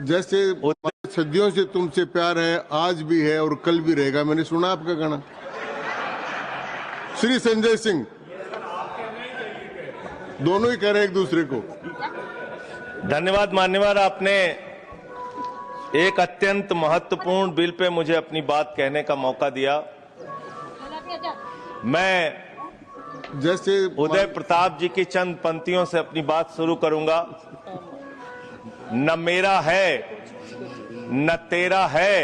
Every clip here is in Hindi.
जैसे सदियों से तुमसे प्यार है, आज भी है और कल भी रहेगा। मैंने सुना आपका गाना। श्री संजय सिंह दोनों ही कह रहे हैं एक दूसरे को। धन्यवाद मान्यवर, आपने एक अत्यंत महत्वपूर्ण बिल पे मुझे अपनी बात कहने का मौका दिया। मैं जैसे उदय प्रताप जी की चंद पंक्तियों से अपनी बात शुरू करूंगा। न मेरा है न तेरा है,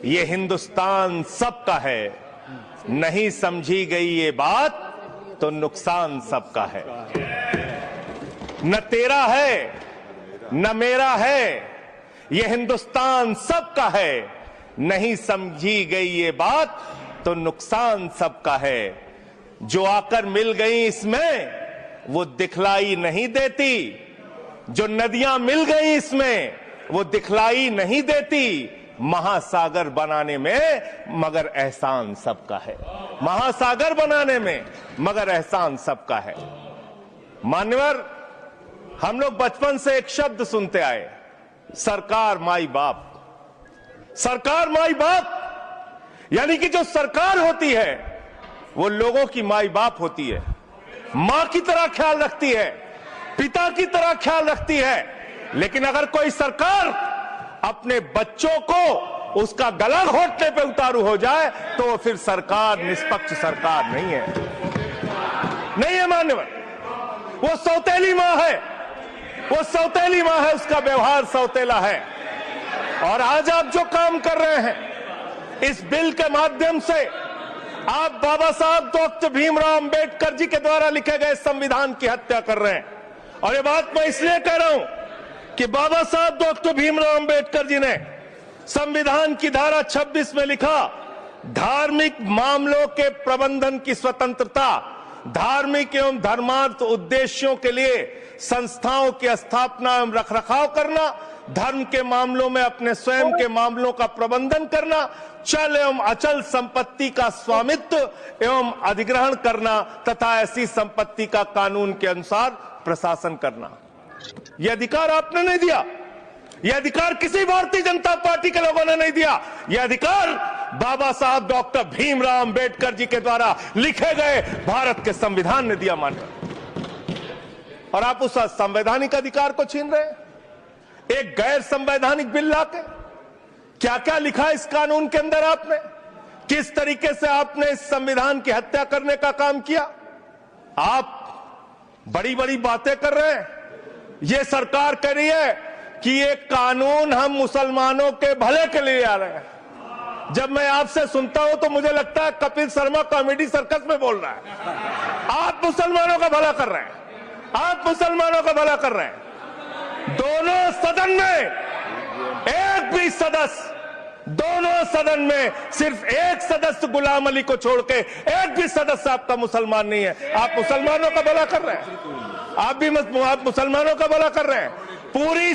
ये हिंदुस्तान सबका है। नहीं समझी गई ये बात तो नुकसान सबका है। न तेरा है न मेरा है, ये हिंदुस्तान सबका है। नहीं समझी गई ये बात तो नुकसान सबका है। जो आकर मिल गई इसमें वो दिखलाई नहीं देती, जो नदियां मिल गई इसमें वो दिखलाई नहीं देती। महासागर बनाने में मगर एहसान सबका है। महासागर बनाने में मगर एहसान सबका है। मान्यवर, हम लोग बचपन से एक शब्द सुनते आए, सरकार माई बाप। सरकार माई बाप यानी कि जो सरकार होती है वो लोगों की माई बाप होती है, मां की तरह ख्याल रखती है, पिता की तरह ख्याल रखती है। लेकिन अगर कोई सरकार अपने बच्चों को उसका गला घोटने पे उतारू हो जाए तो वो फिर सरकार निष्पक्ष सरकार नहीं है। नहीं है मान्यवर, वो सौतेली मां है, वो सौतेली मां है, उसका व्यवहार सौतेला है। और आज आप जो काम कर रहे हैं इस बिल के माध्यम से, आप बाबा साहब डॉक्टर भीमराव अंबेडकर जी के द्वारा लिखे गए संविधान की हत्या कर रहे हैं। और ये बात मैं इसलिए कह रहा हूं कि बाबा साहब डॉक्टर भीमराव अंबेडकर जी ने संविधान की धारा 26 में लिखा, धार्मिक मामलों के प्रबंधन की स्वतंत्रता, धार्मिक एवं धर्मार्थ उद्देश्यों के लिए संस्थाओं की स्थापना एवं रखरखाव करना, धर्म के मामलों में अपने स्वयं के मामलों का प्रबंधन करना, चल एवं अचल संपत्ति का स्वामित्व एवं अधिग्रहण करना तथा ऐसी संपत्ति का कानून के अनुसार प्रशासन करना। यह अधिकार आपने नहीं दिया, यह अधिकार किसी भारतीय जनता पार्टी के लोगों ने नहीं दिया। यह अधिकार बाबा साहब डॉक्टर भीमराव अंबेडकर जी के द्वारा लिखे गए भारत के संविधान ने दिया। मानकर और आप उस संवैधानिक अधिकार को छीन रहे हैं एक गैर संवैधानिक बिल लाके। क्या क्या लिखा इस कानून के अंदर आपने, किस तरीके से आपने इस संविधान की हत्या करने का काम किया। आप बड़ी बड़ी बातें कर रहे हैं। ये सरकार कह रही है कि ये कानून हम मुसलमानों के भले के लिए आ रहे हैं। जब मैं आपसे सुनता हूं तो मुझे लगता है कपिल शर्मा कॉमेडी सर्कस में बोल रहा है। आप मुसलमानों का भला कर रहे हैं, आप मुसलमानों का भला कर रहे हैं। दोनों सदन में एक भी सदस्य, दोनों सदन में सिर्फ एक सदस्य गुलाम अली को छोड़ के एक भी सदस्य आपका मुसलमान नहीं है। आप मुसलमानों का भला कर रहे हैं, आप मुसलमानों का भला कर रहे हैं। पूरी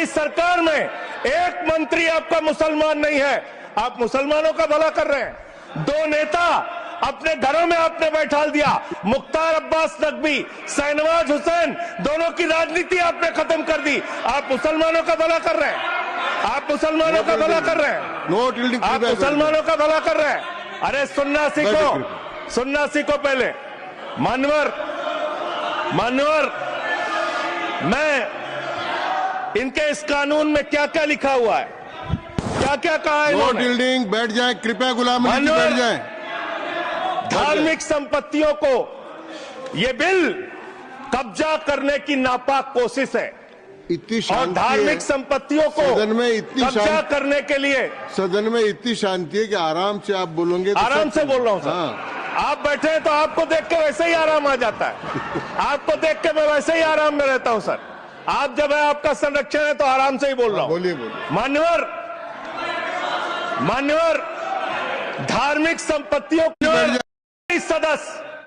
सरकार में एक मंत्री आपका मुसलमान नहीं है, आप मुसलमानों का भला कर रहे हैं। दो नेता अपने घरों में आपने बैठा दिया, मुख्तार अब्बास नकवी, शाहनवाज हुसैन, दोनों की राजनीति आपने खत्म कर दी। आप मुसलमानों का भला कर रहे हैं, आप मुसलमानों का भला कर रहे हैं, आप मुसलमानों का भला कर रहे हैं। अरे सुनना सीखो पहले। मान्यवर, मैं इनके इस कानून में क्या क्या लिखा हुआ है, क्या क्या कहा है इन्होंने। बैठ जाए कृपया, गुलाम अली जी बैठ जाए। धार्मिक संपत्तियों को ये बिल कब्जा करने की नापाक कोशिश है। इतनी और धार्मिक संपत्तियों को सदन में इतनी कब्जा करने के लिए सदन में इतनी शांति है कि आराम से आप बोलोगे तो आराम से बोल रहा हूं सर। हाँ। आप बैठे हैं तो आपको देख के वैसे ही आराम आ जाता है। आपको देख के मैं वैसे ही आराम में रहता हूं सर। आप जब है आपका संरक्षण है तो आराम से ही बोल रहा हूं। बोलिए। मान्यवर, धार्मिक संपत्तियों के सदस्य